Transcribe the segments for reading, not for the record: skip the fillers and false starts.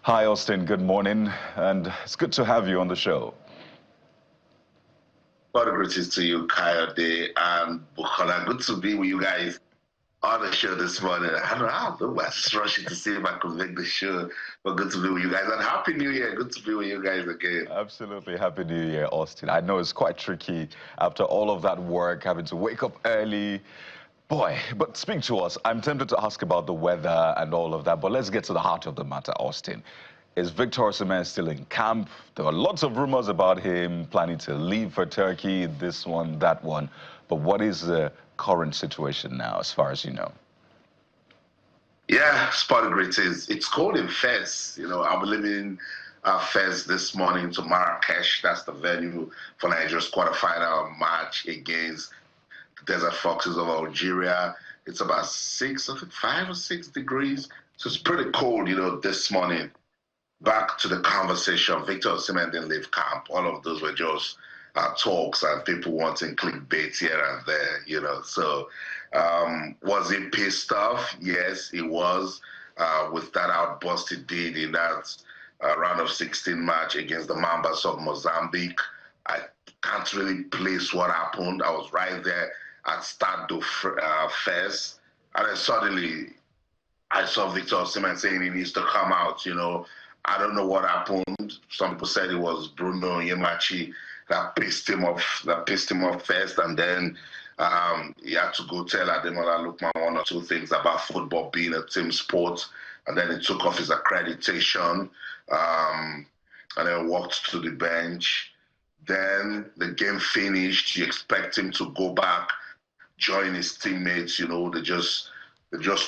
Hi, Austin. Good morning, and it's good to have you on the show. What a greetings to you, Kayode and Bukola. Good to be with you guys on the show this morning. I don't know how I was just rushing to see if I could make the show, but good to be with you guys. And Happy New Year. Good to be with you guys again. Absolutely. Happy New Year, Austin. I know it's quite tricky after all of that work, having to wake up early. Boy, but speak to us. I'm tempted to ask about the weather and all of that, but let's get to the heart of the matter, Austin. Is Victor Osimhen still in camp? There are lots of rumors about him planning to leave for Turkey, this one, that one. But what is the current situation now, as far as you know? Yeah, spot greetings. It's cold in Fez. I'll be leaving Fez this morning to Marrakesh. That's the venue for Nigeria's quarterfinal match against the Desert Foxes of Algeria. It's about 5 or 6 degrees. So it's pretty cold, this morning. Back to the conversation, Victor Osimhen didn't leave camp. All of those were just talks and people wanting clickbait here and there, So was he pissed off? Yes, he was. With that outburst he did in that round of 16 match against the Mambas of Mozambique. I can't really place what happened. I was right there at Stade de Fez. And then suddenly I saw Victor Osimhen saying he needs to come out, I don't know what happened. Some people said it was Bruno Yemachi that pissed him off first, and then he had to go tell Ademola Lookman one or two things about football being a team sport, and then he took off his accreditation, and then walked to the bench. Then the game finished. You expect him to go back, join his teammates. They just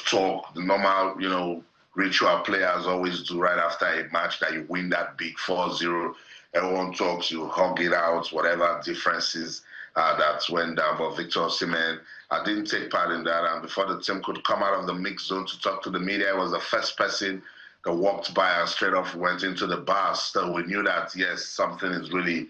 talk the normal, ritual players always do right after a match that you win that big 4-0. Everyone talks, you hug it out, whatever differences that went down. But Victor Osimhen, I didn't take part in that. And before the team could come out of the mix zone to talk to the media, I was the first person that walked by and straight off went into the bar. So we knew that, yes, something is really,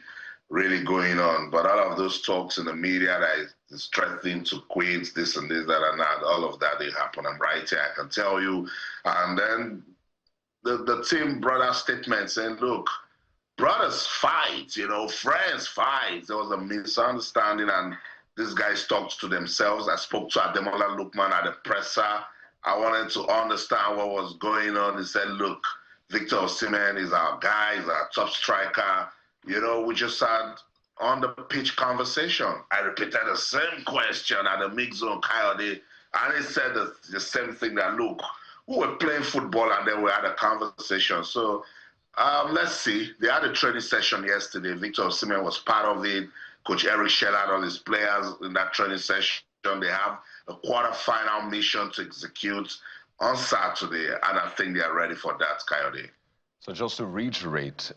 really going on. But all of those talks in the media that is threatening to quit, this and this, that and that, all of that didn't happen. I'm right here, I can tell you. And then the team brought out statements saying, look, brothers fight, friends fight. There was a misunderstanding and these guys talked to themselves. I spoke to Ademola Lookman at the presser. I wanted to understand what was going on. He said, look, Victor Osimhen is our guy, he's our top striker. We just had on the pitch conversation. I repeated the same question at the mix zone, Coyote, and he said the same thing that, look, we were playing football and then we had a conversation. So let's see. They had a training session yesterday. Victor Osimhen was part of it. Coach Eric shared out all his players in that training session. They have a quarter-final mission to execute on Saturday, and I think they are ready for that, Coyote. So just to reiterate,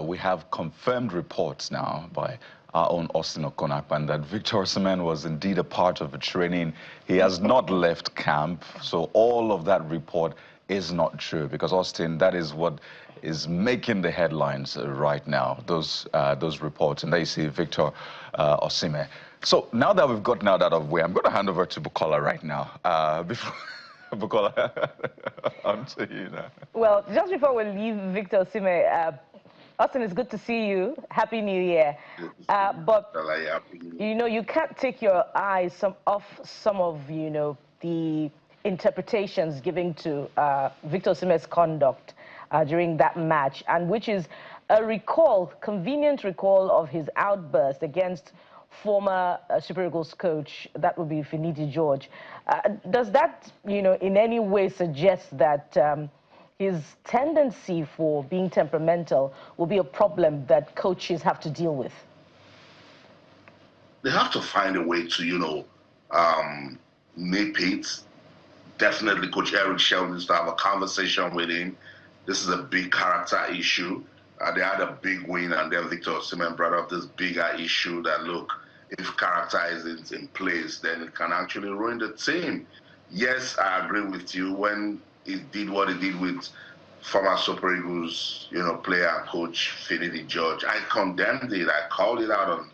we have confirmed reports now by our own Austin Okonakpan that Victor Osimhen was indeed a part of the training. He has not left camp, so all of that report is not true, because Austin, that is what is making the headlines right now, those reports, and there you see Victor Osimhen. So now that we've gotten that out of the way, I'm going to hand over to Bukola right now. Bukola, on to you now. Well, just before we leave Victor Osimhen, Austin, it's good to see you. Happy New Year. But, you can't take your eyes off some of, the interpretations given to Victor Osimhen's conduct during that match, and which is a convenient recall of his outburst against former Super Eagles coach, that would be Finidi George. Does that, in any way suggest that his tendency for being temperamental will be a problem that coaches have to deal with? They have to find a way to, nip it. Definitely Coach Eric Sheldon needs to have a conversation with him. This is a big character issue. They had a big win, and then Victor Osimhen brought up this bigger issue that, look, if character isn't in place, then it can actually ruin the team. Yes, I agree with you. When he did what he did with former Super Eagles, player and coach Finidi George, I condemned it. I called it out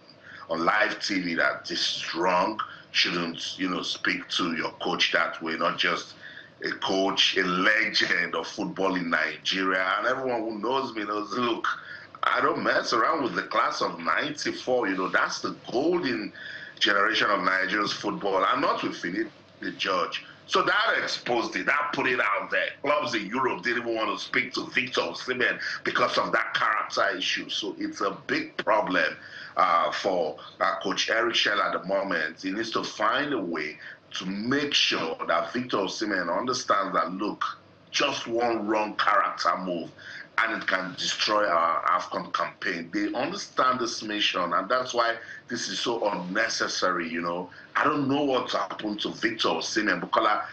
on live TV that this is wrong. Shouldn't, speak to your coach that way, not just a coach, a legend of football in Nigeria, and everyone who knows me knows, look, I don't mess around with the class of 94. That's the golden generation of Nigeria's football. I'm not with Philip the Judge. So that exposed it. That put it out there. Clubs in Europe didn't even want to speak to Victor Osimhen because of that character issue. So it's a big problem for Coach Eric Schell at the moment. He needs to find a way to make sure that Victor Osimhen understands that, look, just one wrong character move and it can destroy our AFCON campaign. They understand this mission, and that's why this is so unnecessary, I don't know what happened to Victor Osimhen, because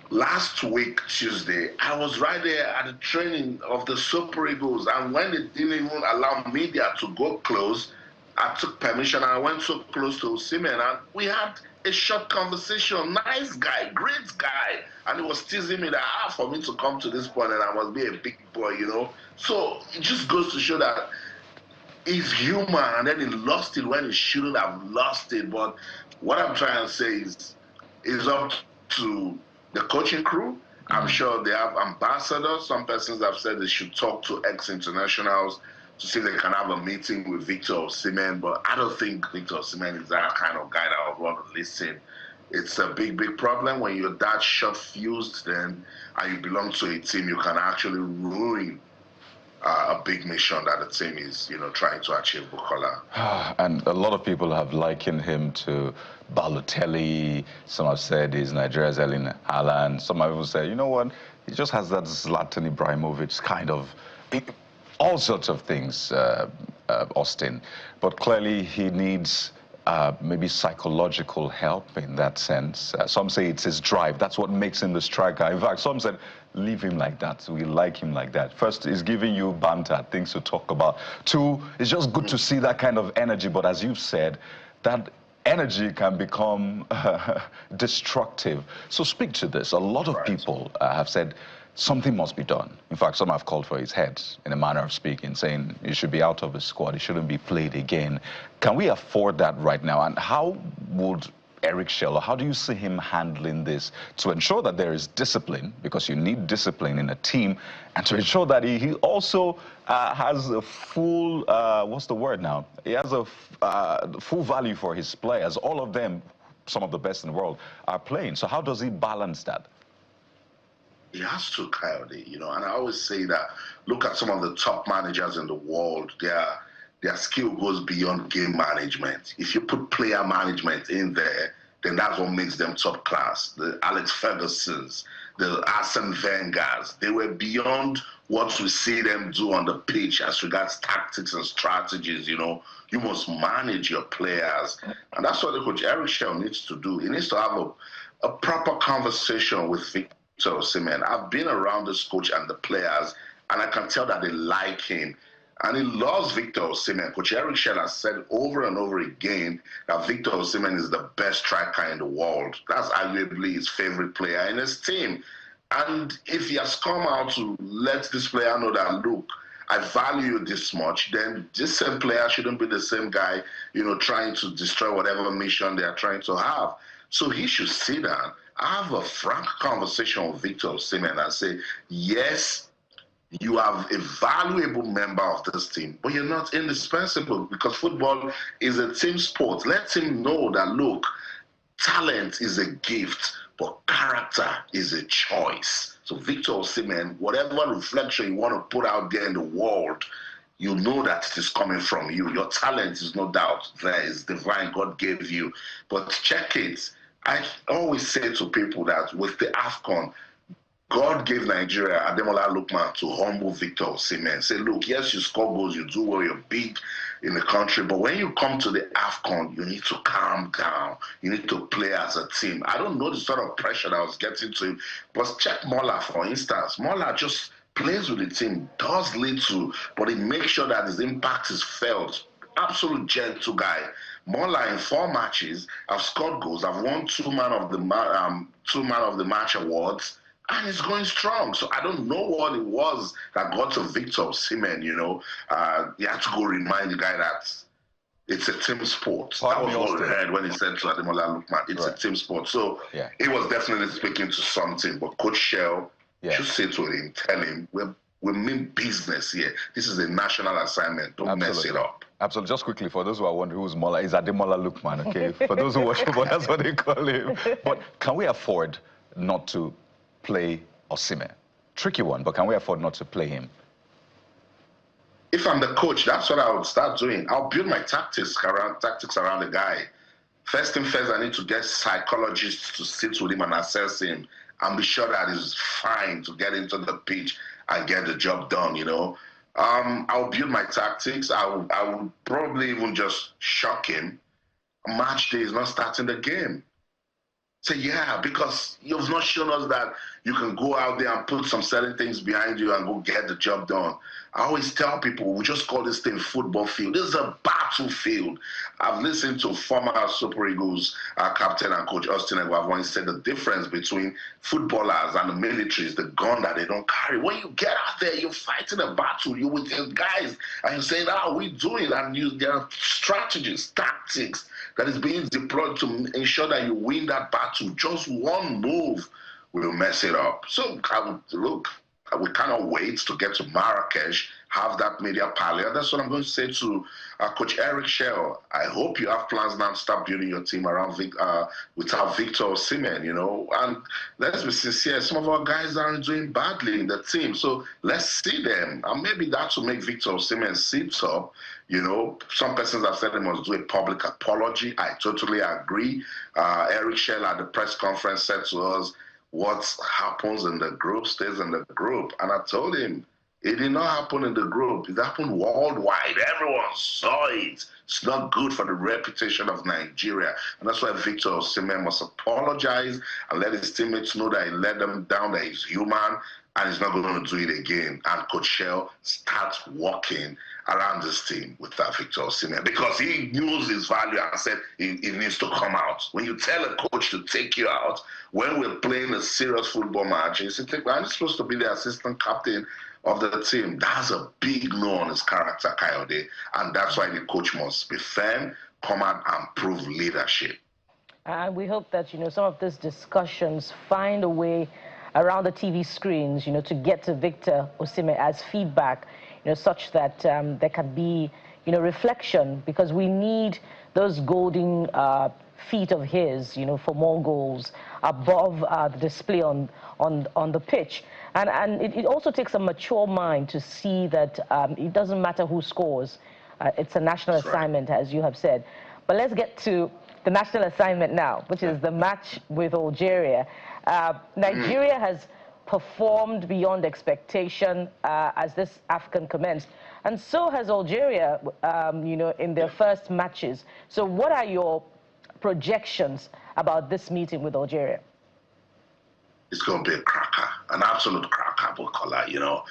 last week, Tuesday, I was right there at the training of the Super Eagles, and when they didn't even allow media to go close, I took permission and I went so close to Osimhen, and we had a short conversation. Nice guy, great guy. And he was teasing me that for me to come to this point and I must be a big boy, So it just goes to show that he's human, and then he lost it when he shouldn't have lost it. But what I'm trying to say is, it's up to the coaching crew. I'm sure they have ambassadors. Some persons have said they should talk to ex-internationals to see if they can have a meeting with Victor Osimhen, but I don't think Victor Osimhen is that kind of guy that would want to listen. It's a big, big problem when you're that short-fused then, and you belong to a team. You can actually ruin a big mission that the team is, trying to achieve, Bukola. And a lot of people have likened him to Balotelli. Some have said he's Nigeria's Erling Haaland. Some have even said, you know what, he just has that Zlatan Ibrahimovic kind of... all sorts of things, Austin. But clearly he needs maybe psychological help in that sense. Some say it's his drive. That's what makes him the striker. In fact, some said, leave him like that. We like him like that. First, he's giving you banter, things to talk about. Two, it's just good to see that kind of energy. But as you've said, that energy can become destructive. So speak to this. A lot of people have said, something must be done. In fact, some have called for his head, in a manner of speaking, saying he should be out of the squad, he shouldn't be played again. Can we afford that right now? And how would Eric Schell, how do you see him handling this to ensure that there is discipline, because you need discipline in a team, and to ensure that he also has a full, what's the word now? He has a full value for his players. All of them, some of the best in the world, are playing. So how does he balance that? He has to, Coyote, and I always say that, look at some of the top managers in the world. Their skill goes beyond game management. If you put player management in there, then that's what makes them top class. The Alex Fergusons, the Arsene Wengers, they were beyond what we see them do on the pitch as regards tactics and strategies. You must manage your players. And that's what the coach Eric Schell needs to do. He needs to have a proper conversation with Victor Osimhen. I've been around this coach and the players, and I can tell that they like him. And he loves Victor Osimhen. Coach Eric Schell has said over and over again that Victor Osimhen is the best striker in the world. That's arguably his favorite player in his team. And if he has come out to let this player know that, look, I value you this much, then this same player shouldn't be the same guy, trying to destroy whatever mission they are trying to have. So he should sit down, have a frank conversation with Victor Osimhen and say, yes, you are a valuable member of this team, but you're not indispensable, because football is a team sport. Let him know that, look, talent is a gift, but character is a choice. So Victor Osimhen, whatever reflection you want to put out there in the world, you know that it is coming from you. Your talent is no doubt there, is divine, God gave you, but check it. I always say to people that with the AFCON, God gave Nigeria Ademola Lookman to humble Victor Osimhen. Say, look, yes, you score goals, you do well, you're big in the country, but when you come to the AFCON, you need to calm down. You need to play as a team. I don't know the sort of pressure that I was getting to him, but check Mola, for instance. Mola just plays with the team, does little, but he makes sure that his impact is felt. Absolute gentle guy. Mola in 4 matches have scored goals. I've won 2 man of the match awards, and he's going strong. So I don't know what it was that got to Victor Osimhen. You had to go remind the guy that It's a team sport. Pardon That was me, what we Austin. heard when he said to Ademola Lookman, it's a team sport. So he was definitely speaking to something. But Coach Shell should say to him, tell him, we mean business here. This is a national assignment. Don't mess it up. Absolutely. Just quickly, for those who are wondering who's Mola, is Ademola Lookman, okay? For those who watch football, that's what they call him. But can we afford not to play Osimhen? Tricky one, but can we afford not to play him? If I'm the coach, that's what I would start doing. I'll build my tactics around the guy. First thing first, I need to get psychologists to sit with him and assess him and be sure that he's fine to get into the pitch and get the job done, you know. I'll build my tactics. I would probably even just shock him. Match day is not starting the game. Say, yeah, because you've not shown us that you can go out there and put some certain things behind you and go get the job done. I always tell people, we just call this thing football field. This is a battlefield. I've listened to former Super Eagles captain and coach Austin Eguavoen once said the difference between footballers and the military is the gun that they don't carry. When you get out there, you're fighting a battle. You're with your guys, and you're saying, how are we doing? And there are strategies, tactics that is being deployed to ensure that you win that battle. Just one move will mess it up. So we cannot wait to get to Marrakesh, have that media palette. That's what I'm going to say to Coach Eric Shell. I hope you have plans now to start building your team around without Victor Osimhen, you know. And let's be sincere, some of our guys aren't doing badly in the team. So let's see them. And maybe that will make Victor Osimhen sit up. You know, some persons have said they must do a public apology. I totally agree. Eric Shell at the press conference said to us, what happens in the group stays in the group. And I told him, it did not happen in the group. It happened worldwide. Everyone saw it. It's not good for the reputation of Nigeria. And that's why Victor Osimhen must apologize and let his teammates know that he let them down, that he's human, and he's not going to do it again. And Coach Shell starts working around this team with that Victor Osimhen because he knows his value and said he needs to come out. When you tell a coach to take you out, when we're playing a serious football match, he said, I'm supposed to be the assistant captain of the team. That's a big no on his character, Coyote. And that's why the coach must be firm, come out and prove leadership. And we hope that, you know, some of these discussions find a way around the TV screens, you know, to get to Victor Osimhen as feedback, you know, such that there can be, you know, reflection, because we need those golden feet of his, you know, for more goals above the display on the pitch. And it also takes a mature mind to see that it doesn't matter who scores. It's a national assignment, as you have said. But let's get to the national assignment now, which is the match with Algeria. Nigeria has performed beyond expectation as this AFCON commenced, and so has Algeria, you know, in their first matches. So what are your projections about this meeting with Algeria? It's going to be a cracker, an absolute cracker, Bukola, you know.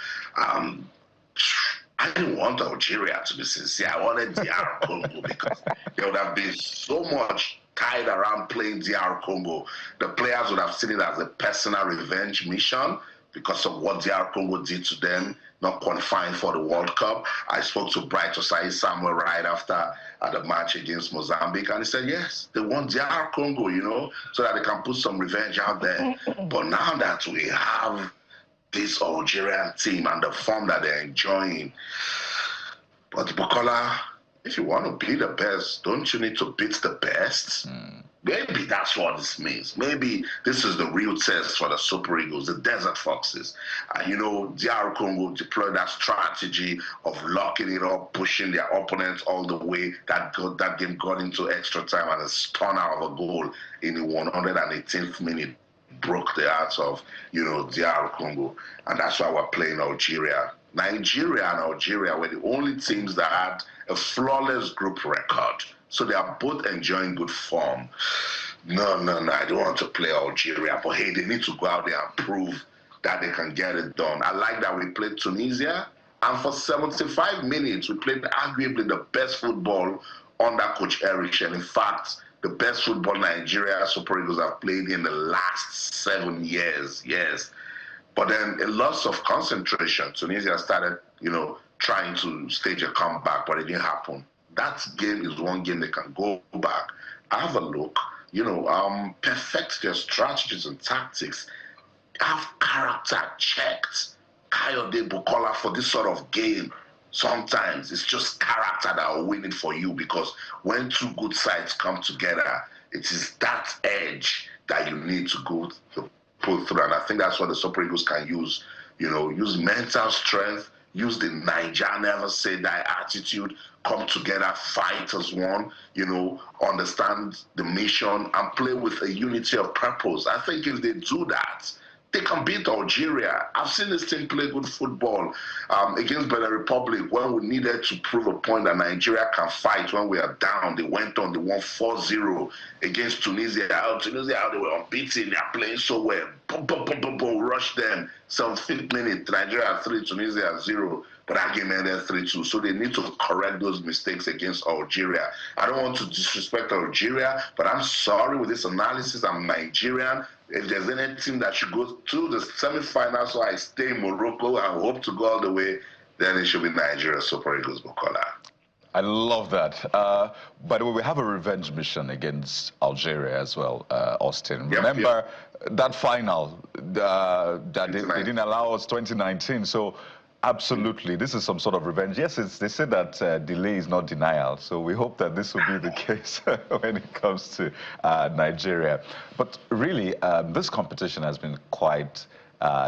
I didn't want Algeria, to be sincere. I wanted DR Congo because there would have been so much tied around playing DR Congo. The players would have seen it as a personal revenge mission because of what DR Congo did to them, not qualifying for the World Cup. I spoke to Bright Osai Samuel right after the match against Mozambique, and he said, yes, they want DR Congo, you know, so that they can put some revenge out there. But now that we have this Algerian team and the form that they're enjoying, but Bukola, if you want to be the best, don't you need to beat the best? Maybe that's what this means. Maybe this is the real test for the Super Eagles, the Desert Foxes. You know, DR Congo deployed that strategy of locking it up, pushing their opponents all the way. That game got into extra time, and a stunner of a goal in the 118th minute broke the hearts of, you know, DR Congo. And that's why we're playing Algeria. Nigeria and Algeria were the only teams that had a flawless group record. So they are both enjoying good form. No, I don't want to play Algeria. But hey, they need to go out there and prove that they can get it done. I like that we played Tunisia. And for 75 minutes, we played arguably the best football under Coach Eric Shell. In fact, the best football Nigeria Super Eagles have played in the last 7 years, yes. But then a loss of concentration. Tunisia started, you know, trying to stage a comeback, but it didn't happen. that game is one game they can go back, have a look, perfect their strategies and tactics, have character checked. Kayode Bukola for this sort of game. Sometimes it's just character that will win it for you, because when two good sides come together, it is that edge that you need to go to pull through. And I think that's what the Super Eagles can use. Use mental strength, use the Niger never say die attitude, come together, fight as one, understand the mission and play with a unity of purpose. I think if they do that, they can beat Algeria. I've seen this team play good football against Benin Republic when we needed to prove a point that Nigeria can fight when we are down. They went on, they won 4-0 against Tunisia. Tunisia, they were unbeaten. They are playing so well. Boom, rush them. 75th minute, Nigeria 3, Tunisia 0. But that game ended 3-2. So they need to correct those mistakes against Algeria. I don't want to disrespect Algeria, but I'm sorry with this analysis. I'm Nigerian. If there's any team that should go to the semi-finals, so I stay in Morocco and hope to go all the way, then it should be Nigeria Super Eagles Bukola. I love that. By the way, we have a revenge mission against Algeria as well, Austin. Yep, Remember that final that they didn't allow us 2019. So absolutely, this is some sort of revenge. Yes, they said that delay is not denial. So we hope that this will be the case when it comes to Nigeria. But really, this competition has been quite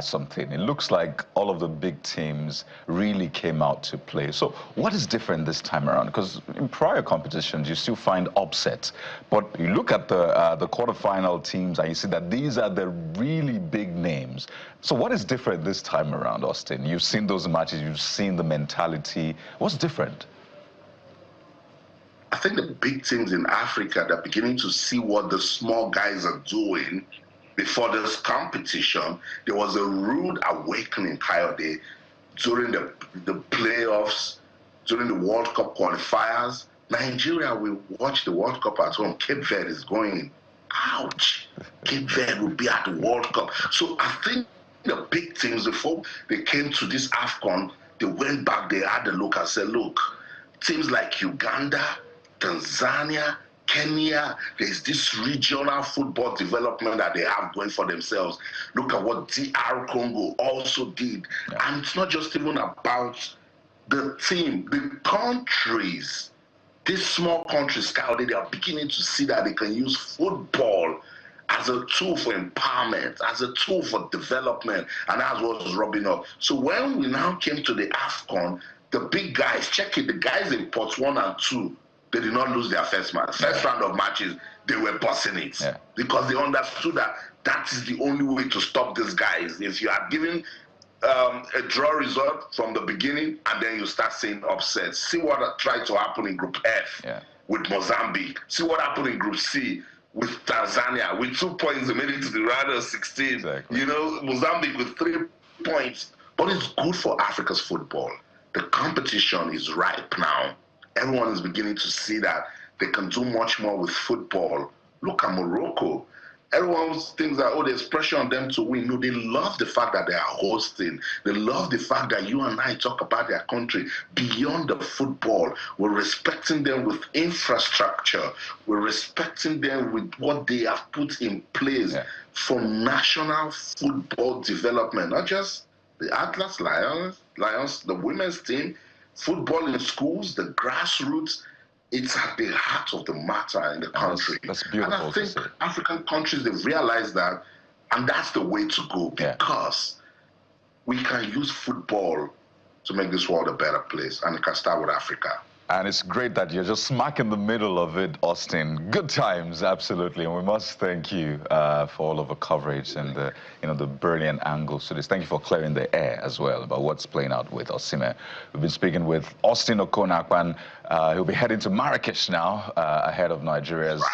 something. It looks like all of the big teams really came out to play. So what is different this time around? Because in prior competitions, you still find upsets. But you look at the quarterfinal teams and you see that these are the really big names. So what is different this time around, Austin? You've seen those matches, you've seen the mentality. What's different? I think the big teams in Africa, they're beginning to see what the small guys are doing. Before this competition, there was a rude awakening, Kayode, during the playoffs, during the World Cup qualifiers. Nigeria will watch the World Cup at home. Cape Verde is going, ouch, Cape Verde will be at the World Cup. So I think the big teams, before they came to this AFCON, they went back, they had a look and said, look, teams like Uganda, Tanzania, Kenya, there's this regional football development that they have going for themselves. Look at what DR Congo also did. Yeah. And it's not just even about the team, the countries. These small countries, they are beginning to see that they can use football as a tool for empowerment, as a tool for development, and that's what was rubbing up. So when we now came to the AFCON, the big guys, check it, the guys in pots 1 and 2, they did not lose their first match. First round of matches, they were bossing it because they understood that that is the only way to stop these guys. If you are giving a draw result from the beginning and then you start seeing upsets. See what tried to happen in Group F with Mozambique. See what happened in Group C with Tanzania. With 2 points, they made it to the round of 16. Exactly. Mozambique with 3 points. But it's good for Africa's football. The competition is ripe now. Everyone is beginning to see that they can do much more with football. Look at Morocco. Everyone thinks that, there's pressure on them to win. No, they love the fact that they are hosting. They love the fact that you and I talk about their country beyond the football. We're respecting them with infrastructure. We're respecting them with what they have put in place for national football development. Not just the Atlas Lions, the women's team, football in schools, the grassroots. It's at the heart of the matter in the country. That's beautiful. And I think African countries, they've realized that, and that's the way to go, because we can use football to make this world a better place, and it can start with Africa. And it's great that you're just smack in the middle of it, Austin. Good times, absolutely. And we must thank you for all of the coverage and the brilliant angles to this. Thank you for clearing the air as well about what's playing out with Osimhen. We've been speaking with Austin Okonakpan. He'll be heading to Marrakesh now ahead of Nigeria's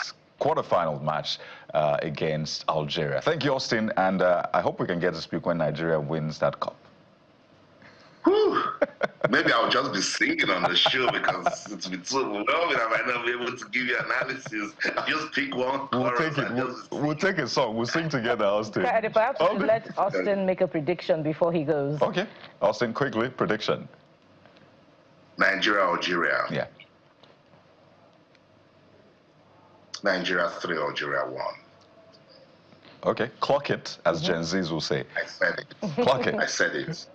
quarterfinal match against Algeria. Thank you, Austin. And I hope we can get to speak when Nigeria wins that cup. Whew. Maybe I'll just be singing on the show because it's been so overwhelming. I might not be able to give you analysis. I'll just pick one chorus. We'll take a song. We'll sing together, Austin. Perhaps let Austin make a prediction before he goes. Okay. Austin, quickly, prediction. Nigeria, Algeria. Yeah. Nigeria 3, Algeria 1. Okay, clock it, as Gen Zs will say. I said it. Clock it. I said it.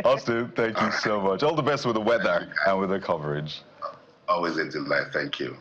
Austin, thank you so much. All the best with the weather and with the coverage. Always a delight. Thank you.